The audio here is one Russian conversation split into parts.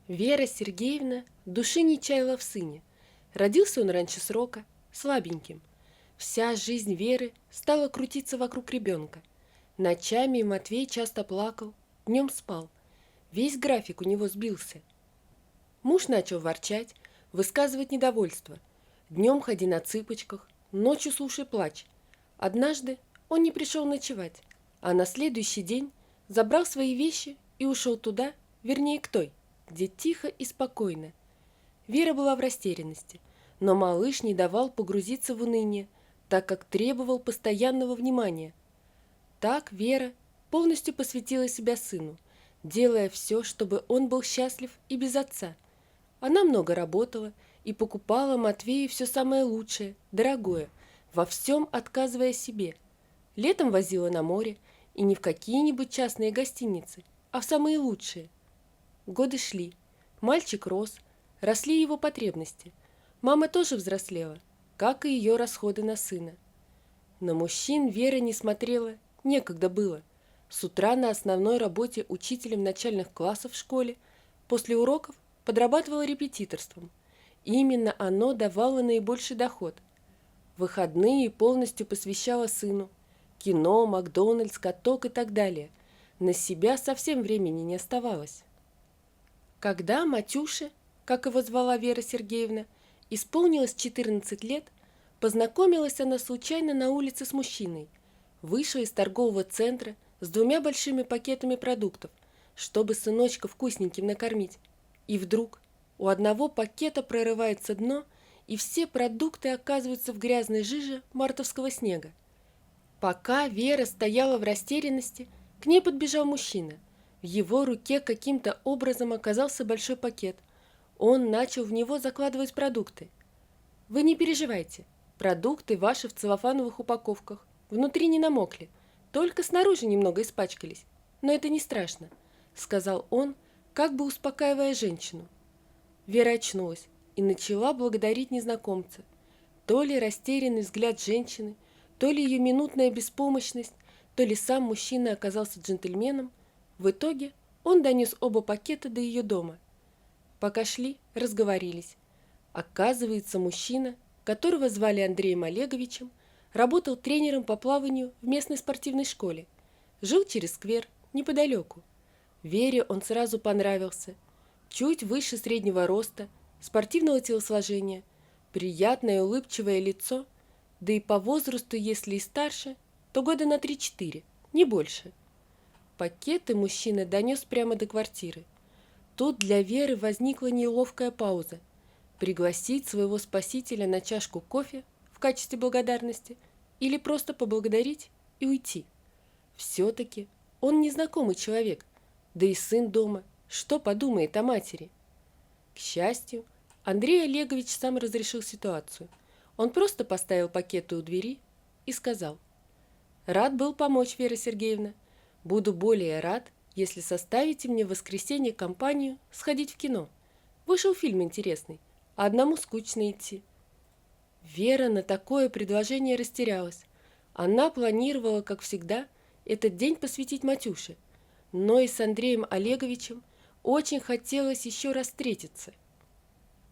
Вера Сергеевна души не чаяла в сыне. Родился он раньше срока, слабеньким. Вся жизнь Веры стала крутиться вокруг ребенка. Ночами Матвей часто плакал, днем спал. Весь график у него сбился. Муж начал ворчать, высказывать недовольство. Днем ходи на цыпочках, ночью слушай плач. Однажды он не пришел ночевать, а на следующий день забрал свои вещи и ушел туда, вернее к той, где тихо и спокойно. Вера была в растерянности, но малыш не давал погрузиться в уныние, так как требовал постоянного внимания. Так Вера полностью посвятила себя сыну, делая все, чтобы он был счастлив и без отца. Она много работала и покупала Матвею все самое лучшее, дорогое, во всем отказывая себе. Летом возила на море, и не в какие-нибудь частные гостиницы, а в самые лучшие. Годы шли, мальчик рос, росли его потребности. Мама тоже взрослела, как и ее расходы на сына. На мужчин Вера не смотрела, некогда было. С утра на основной работе учителем начальных классов в школе, после уроков подрабатывала репетиторством. Именно оно давало наибольший доход. Выходные полностью посвящала сыну. Кино, Макдональдс, каток и так далее. На себя совсем времени не оставалось. Когда Матюше, как его звала Вера Сергеевна, исполнилось 14 лет, познакомилась она случайно на улице с мужчиной. Вышла из торгового центра с 2 большими пакетами продуктов, чтобы сыночка вкусненьким накормить. И вдруг у одного пакета прорывается дно, и все продукты оказываются в грязной жиже мартовского снега. Пока Вера стояла в растерянности, к ней подбежал мужчина. В его руке каким-то образом оказался большой пакет. Он начал в него закладывать продукты. «Вы не переживайте, продукты ваши в целлофановых упаковках, внутри не намокли, только снаружи немного испачкались, но это не страшно», — сказал он, как бы успокаивая женщину. Вера очнулась и начала благодарить незнакомца. То ли растерянный взгляд женщины, то ли ее минутная беспомощность, то ли сам мужчина оказался джентльменом. В итоге он донес оба пакета до ее дома. Пока шли, разговорились. Оказывается, мужчина, которого звали Андреем Олеговичем, работал тренером по плаванию в местной спортивной школе. Жил через сквер, неподалеку. Вере он сразу понравился. Чуть выше среднего роста, спортивного телосложения, приятное улыбчивое лицо, да и по возрасту, если и старше, то года на 3-4, не больше. Пакеты мужчина донес прямо до квартиры. Тут для Веры возникла неловкая пауза. Пригласить своего спасителя на чашку кофе в качестве благодарности или просто поблагодарить и уйти. Все-таки он незнакомый человек, да и сын дома, что подумает о матери? К счастью, Андрей Олегович сам разрешил ситуацию. Он просто поставил пакеты у двери и сказал: «Рад был помочь, Вера Сергеевна. Буду более рад, если составите мне в воскресенье компанию сходить в кино. Вышел фильм интересный, а одному скучно идти». Вера на такое предложение растерялась. Она планировала, как всегда, этот день посвятить Матюше, но и с Андреем Олеговичем очень хотелось еще раз встретиться.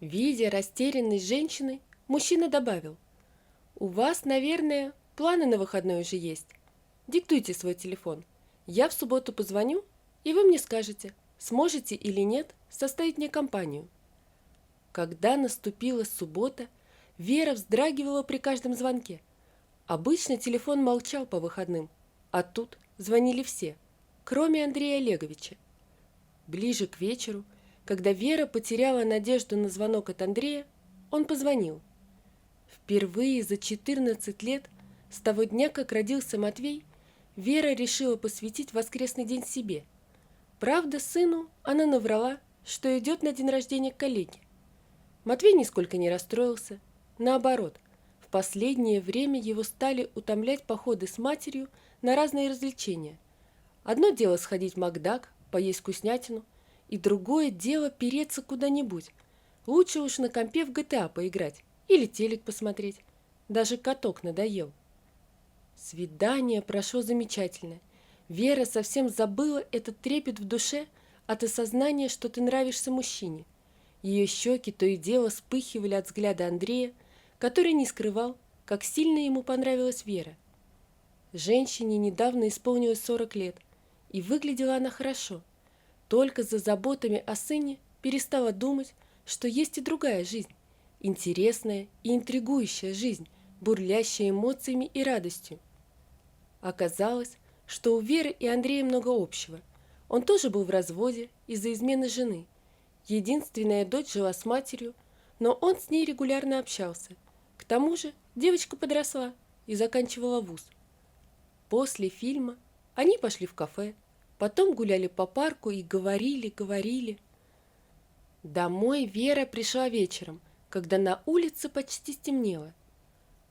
Видя растерянность женщины, мужчина добавил: «У вас, наверное, планы на выходной уже есть. Диктуйте свой телефон. Я в субботу позвоню, и вы мне скажете, сможете или нет составить мне компанию». Когда наступила суббота, Вера вздрагивала при каждом звонке. Обычно телефон молчал по выходным, а тут звонили все, кроме Андрея Олеговича. Ближе к вечеру, когда Вера потеряла надежду на звонок от Андрея, он позвонил. Впервые за 14 лет, с того дня, как родился Матвей, Вера решила посвятить воскресный день себе. Правда, сыну она наврала, что идет на день рождения к коллеге. Матвей нисколько не расстроился. Наоборот, в последнее время его стали утомлять походы с матерью на разные развлечения. Одно дело сходить в Макдак, поесть вкуснятину, и другое дело переться куда-нибудь. Лучше уж на компе в GTA поиграть или телек посмотреть. Даже каток надоел. Свидание прошло замечательно. Вера совсем забыла этот трепет в душе, от осознания, что ты нравишься мужчине. Ее щеки то и дело вспыхивали от взгляда Андрея, который не скрывал, как сильно ему понравилась Вера. Женщине недавно исполнилось 40 лет, и выглядела она хорошо. Только за заботами о сыне перестала думать, что есть и другая жизнь, интересная и интригующая жизнь, бурлящая эмоциями и радостью. Оказалось, что у Веры и Андрея много общего. Он тоже был в разводе из-за измены жены. Единственная дочь жила с матерью, но он с ней регулярно общался. К тому же девочка подросла и заканчивала вуз. После фильма они пошли в кафе, потом гуляли по парку и говорили. Домой Вера пришла вечером, когда на улице почти стемнело.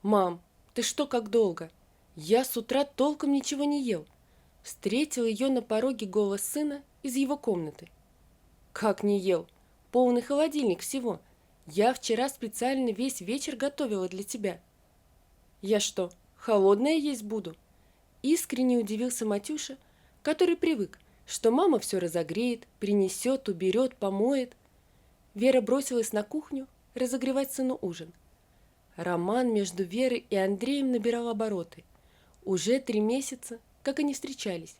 «Мам, ты что, как долго? Я с утра толком ничего не ел». Встретил ее на пороге голос сына из его комнаты. «Как не ел? Полный холодильник всего. Я вчера специально весь вечер готовила для тебя». «Я что, холодное есть буду?» Искренне удивился Матюша, который привык, что мама все разогреет, принесет, уберет, помоет. Вера бросилась на кухню разогревать сыну ужин. Роман между Верой и Андреем набирал обороты. Уже 3 месяца, как они встречались.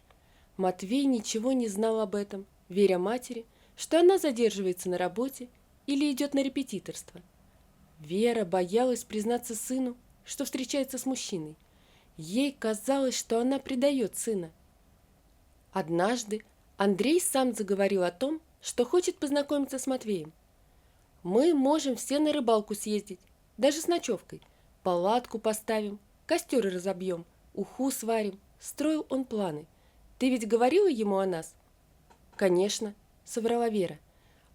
Матвей ничего не знал об этом, веря матери, что она задерживается на работе или идет на репетиторство. Вера боялась признаться сыну, что встречается с мужчиной. Ей казалось, что она предает сына. Однажды Андрей сам заговорил о том, что хочет познакомиться с Матвеем. «Мы можем все на рыбалку съездить, даже с ночевкой. Палатку поставим, костер разобьем, уху сварим», — строил он планы. «Ты ведь говорила ему о нас?» «Конечно», — соврала Вера.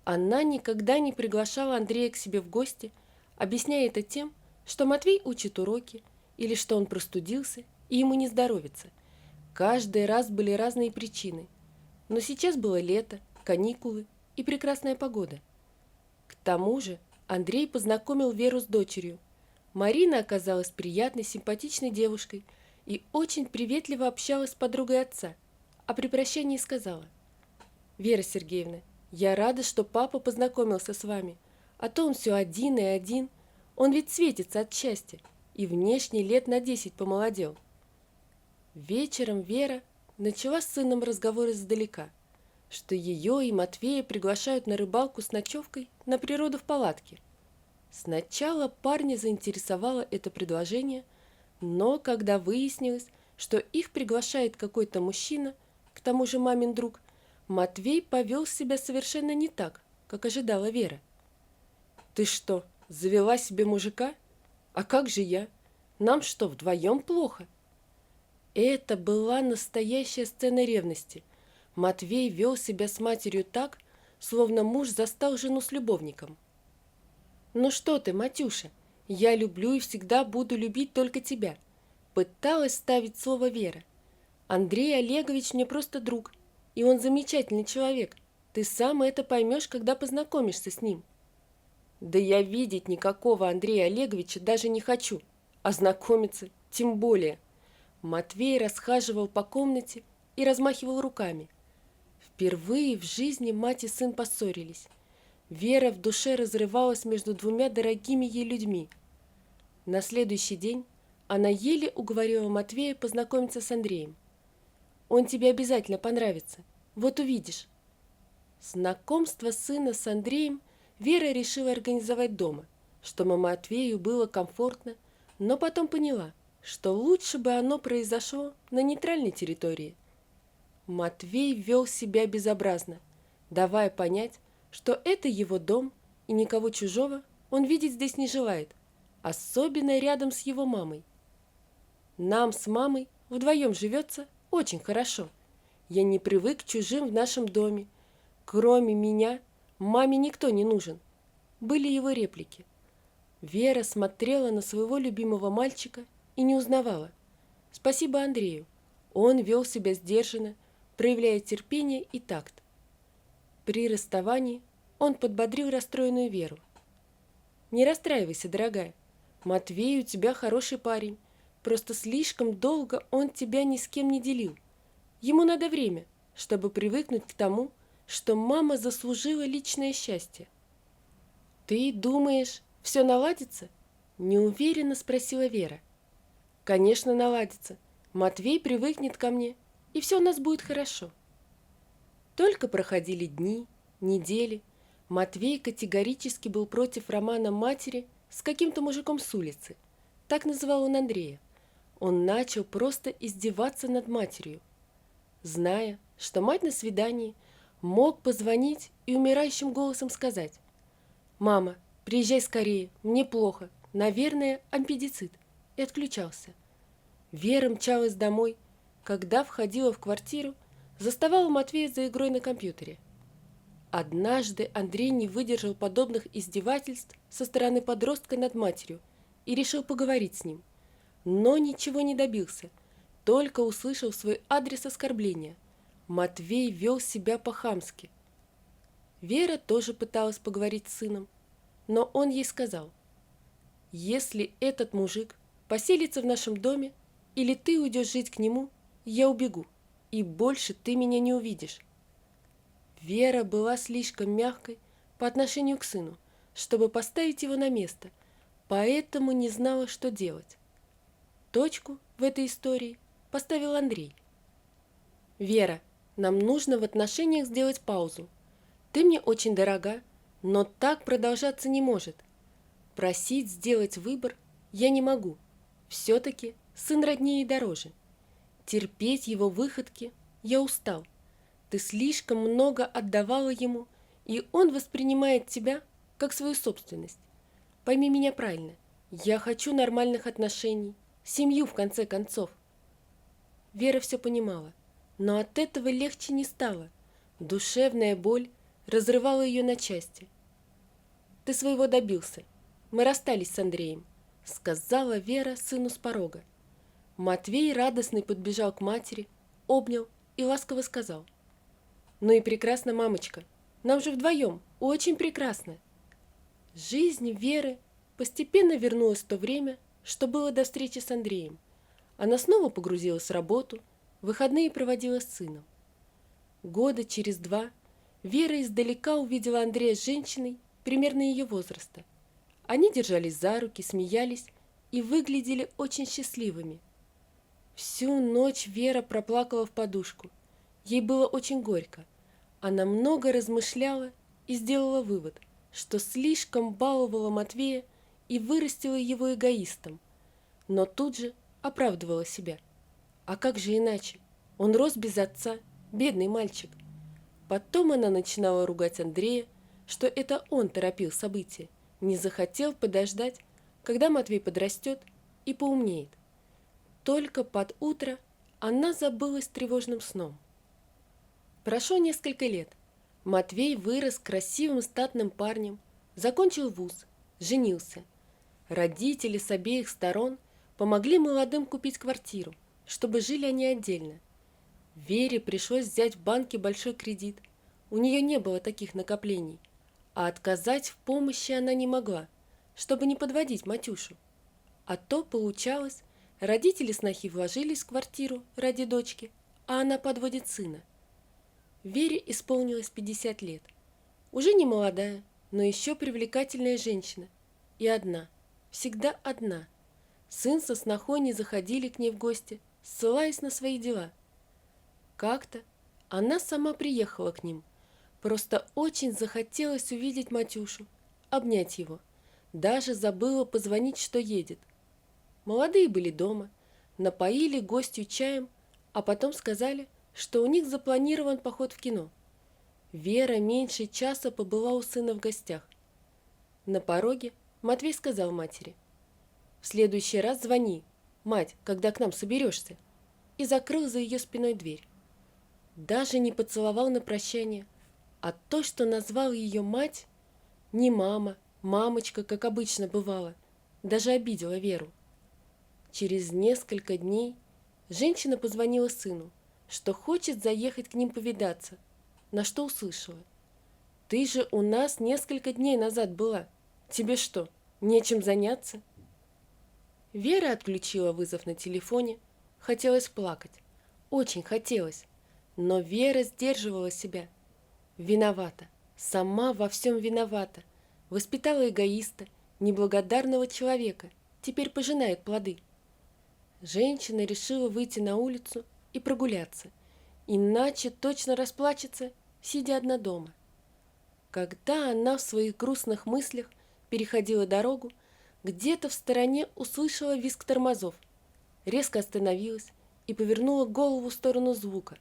Она никогда не приглашала Андрея к себе в гости, объясняя это тем, что Матвей учит уроки, или что он простудился и ему не здоровится. Каждый раз были разные причины. Но сейчас было лето, каникулы и прекрасная погода. К тому же Андрей познакомил Веру с дочерью. Марина оказалась приятной, симпатичной девушкой и очень приветливо общалась с подругой отца, а при прощании сказала: «Вера Сергеевна, я рада, что папа познакомился с вами, а то он все один и один, он ведь светится от счастья и внешне лет на 10 помолодел». Вечером Вера начала с сыном разговор издалека, что ее и Матвея приглашают на рыбалку с ночевкой на природу в палатке. Сначала парня заинтересовало это предложение, но когда выяснилось, что их приглашает какой-то мужчина, к тому же мамин друг, Матвей повел себя совершенно не так, как ожидала Вера. «Ты что, завела себе мужика? А как же я? Нам что, вдвоем плохо?» Это была настоящая сцена ревности. Матвей вел себя с матерью так, словно муж застал жену с любовником. «Ну что ты, Матюша, я люблю и всегда буду любить только тебя», пыталась ставить слово Вера. «Андрей Олегович мне просто друг, и он замечательный человек. Ты сам это поймешь, когда познакомишься с ним». «Да я видеть никакого Андрея Олеговича даже не хочу, а знакомиться тем более». Матвей расхаживал по комнате и размахивал руками. Впервые в жизни мать и сын поссорились. Вера в душе разрывалась между двумя дорогими ей людьми. На следующий день она еле уговорила Матвея познакомиться с Андреем. «Он тебе обязательно понравится, вот увидишь». Знакомство сына с Андреем Вера решила организовать дома, чтобы Матвею было комфортно, но потом поняла, что лучше бы оно произошло на нейтральной территории. Матвей вел себя безобразно, давая понять, что это его дом и никого чужого он видеть здесь не желает, особенно рядом с его мамой. «Нам с мамой вдвоем живется очень хорошо. Я не привык к чужим в нашем доме. Кроме меня, маме никто не нужен», были его реплики. Вера смотрела на своего любимого мальчика и не узнавала. Спасибо Андрею. Он вел себя сдержанно, проявляя терпение и такт. При расставании он подбодрил расстроенную Веру. «Не расстраивайся, дорогая. Матвей у тебя хороший парень. Просто слишком долго он тебя ни с кем не делил. Ему надо время, чтобы привыкнуть к тому, что мама заслужила личное счастье. «Ты думаешь, все наладится?» – неуверенно спросила Вера. «Конечно, наладится. Матвей привыкнет ко мне, и все у нас будет хорошо». Только проходили дни, недели. Матвей категорически был против романа матери с каким-то мужиком с улицы. Так называл он Андрея. Он начал просто издеваться над матерью. Зная, что мать на свидании, мог позвонить и умирающим голосом сказать: «Мама, приезжай скорее, мне плохо, наверное, аппендицит», и отключался. Вера мчалась домой. Когда входила в квартиру, заставала Матвея за игрой на компьютере. Однажды Андрей не выдержал подобных издевательств со стороны подростка над матерью и решил поговорить с ним. Но ничего не добился, только услышал в свой адрес оскорбления. Матвей вел себя по-хамски. Вера тоже пыталась поговорить с сыном, но он ей сказал: «Если этот мужик поселится в нашем доме или ты уйдешь жить к нему, я убегу, и больше ты меня не увидишь». Вера была слишком мягкой по отношению к сыну, чтобы поставить его на место, поэтому не знала, что делать. Точку в этой истории поставил Андрей. «Вера, нам нужно в отношениях сделать паузу. Ты мне очень дорога, но так продолжаться не может. Просить сделать выбор я не могу. Все-таки сын роднее и дороже. Терпеть его выходки я устал. Ты слишком много отдавала ему, и он воспринимает тебя как свою собственность. Пойми меня правильно, я хочу нормальных отношений, семью в конце концов». Вера все понимала, но от этого легче не стало. Душевная боль разрывала ее на части. «Ты своего добился. Мы расстались с Андреем», — сказала Вера сыну с порога. Матвей радостный подбежал к матери, обнял и ласково сказал: «Ну и прекрасно, мамочка. Нам же вдвоем очень прекрасно». Жизнь Веры постепенно вернулась в то время, что было до встречи с Андреем. Она снова погрузилась в работу, выходные проводила с сыном. Года через 2 Вера издалека увидела Андрея с женщиной примерно ее возраста. Они держались за руки, смеялись и выглядели очень счастливыми. Всю ночь Вера проплакала в подушку. Ей было очень горько. Она много размышляла и сделала вывод, что слишком баловала Матвея и вырастила его эгоистом. Но тут же оправдывала себя. А как же иначе? Он рос без отца, бедный мальчик. Потом она начинала ругать Андрея, что это он торопил события, не захотел подождать, когда Матвей подрастет и поумнеет. Только под утро она забылась тревожным сном. Прошло несколько лет. Матвей вырос красивым статным парнем, закончил вуз, женился. Родители с обеих сторон помогли молодым купить квартиру, чтобы жили они отдельно. Вере пришлось взять в банке большой кредит. У нее не было таких накоплений, а отказать в помощи она не могла, чтобы не подводить Матюшу. А то получалось, родители снохи вложились в квартиру ради дочки, а она подводит сына. Вере исполнилось 50 лет. Уже не молодая, но еще привлекательная женщина. И одна, всегда одна. Сын со снохой не заходили к ней в гости, ссылаясь на свои дела. Как-то она сама приехала к ним. Просто очень захотелось увидеть Матюшу, обнять его. Даже забыла позвонить, что едет. Молодые были дома, напоили гостью чаем, а потом сказали, что у них запланирован поход в кино. Вера меньше часа побыла у сына в гостях. На пороге Матвей сказал матери: «В следующий раз звони, мать, когда к нам соберешься», и закрыл за ее спиной дверь. Даже не поцеловал на прощание, а то, что назвал ее мать, не мама, мамочка, как обычно бывало, даже обидела Веру. Через несколько дней женщина позвонила сыну, что хочет заехать к ним повидаться, на что услышала: «Ты же у нас несколько дней назад была. Тебе что, нечем заняться?» Вера отключила вызов на телефоне. Хотелось плакать. Очень хотелось. Но Вера сдерживала себя. Виновата, сама во всем виновата. Воспитала эгоиста, неблагодарного человека, теперь пожинает плоды. Женщина решила выйти на улицу и прогуляться, иначе точно расплачется, сидя одна дома. Когда она в своих грустных мыслях переходила дорогу, где-то в стороне услышала визг тормозов, резко остановилась и повернула голову в сторону звука.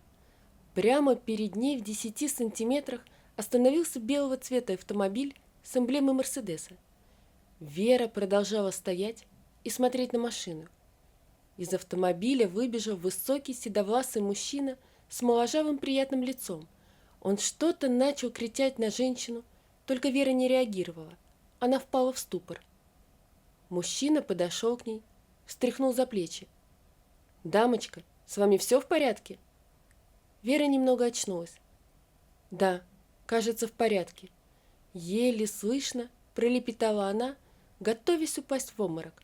Прямо перед ней в 10 сантиметрах остановился белого цвета автомобиль с эмблемой Мерседеса. Вера продолжала стоять и смотреть на машину. Из автомобиля выбежал высокий седовласый мужчина с моложавым приятным лицом. Он что-то начал кричать на женщину, только Вера не реагировала. Она впала в ступор. Мужчина подошел к ней, встряхнул за плечи. «Дамочка, с вами все в порядке?» Вера немного очнулась. «Да, кажется, в порядке». Еле слышно пролепетала она, готовясь упасть в обморок.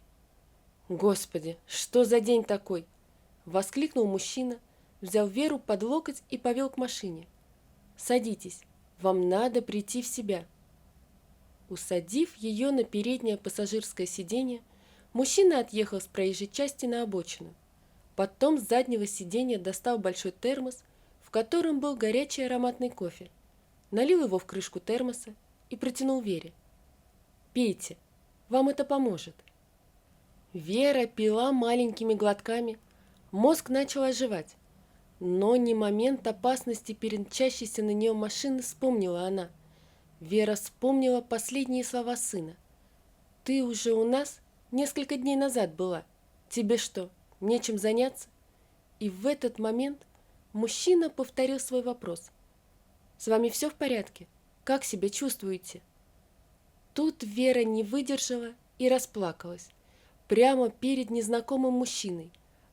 «Господи, что за день такой?» — воскликнул мужчина, взял Веру под локоть и повел к машине. «Садитесь, вам надо прийти в себя». Усадив ее на переднее пассажирское сиденье, мужчина отъехал с проезжей части на обочину. Потом с заднего сиденья достал большой термос, в котором был горячий ароматный кофе, налил его в крышку термоса и протянул Вере. «Пейте, вам это поможет». Вера пила маленькими глотками, мозг начал оживать, но не момент опасности перед мчащейся на нее машины вспомнила она. Вера вспомнила последние слова сына. «Ты уже у нас несколько дней назад была. Тебе что, нечем заняться?» И в этот момент мужчина повторил свой вопрос. «С вами все в порядке? Как себя чувствуете?» Тут Вера не выдержала и расплакалась прямо перед незнакомым мужчиной,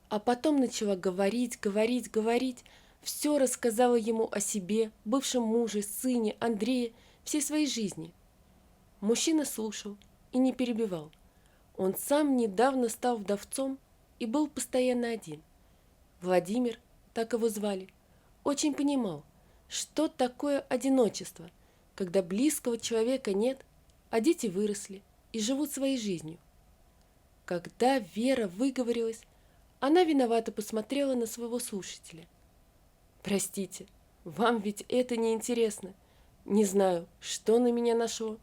а потом начала говорить, все рассказала ему о себе, бывшем муже, сыне, Андрее, всей своей жизни. Мужчина слушал и не перебивал. Он сам недавно стал вдовцом и был постоянно один. Владимир, так его звали, очень понимал, что такое одиночество, когда близкого человека нет, а дети выросли и живут своей жизнью. Когда Вера выговорилась, она виновато посмотрела на своего слушателя. «Простите, вам ведь это не интересно. Не знаю, что на меня нашло.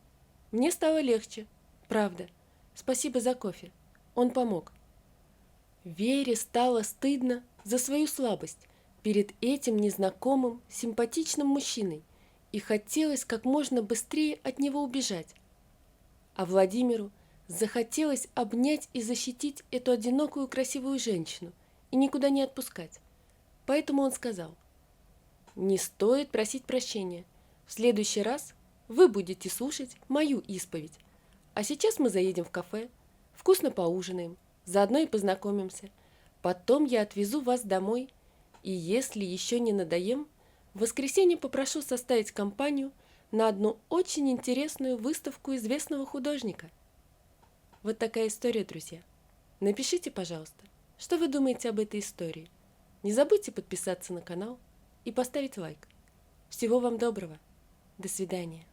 Мне стало легче, правда. Спасибо за кофе. Он помог». Вере стало стыдно за свою слабость перед этим незнакомым, симпатичным мужчиной, и хотелось как можно быстрее от него убежать. А Владимиру захотелось обнять и защитить эту одинокую красивую женщину и никуда не отпускать. Поэтому он сказал: «Не стоит просить прощения. В следующий раз вы будете слушать мою исповедь. А сейчас мы заедем в кафе, вкусно поужинаем, заодно и познакомимся. Потом я отвезу вас домой, и если еще не надоем, в воскресенье попрошу составить компанию на одну очень интересную выставку известного художника». Вот такая история, друзья. Напишите, пожалуйста, что вы думаете об этой истории. Не забудьте подписаться на канал и поставить лайк. Всего вам доброго. До свидания.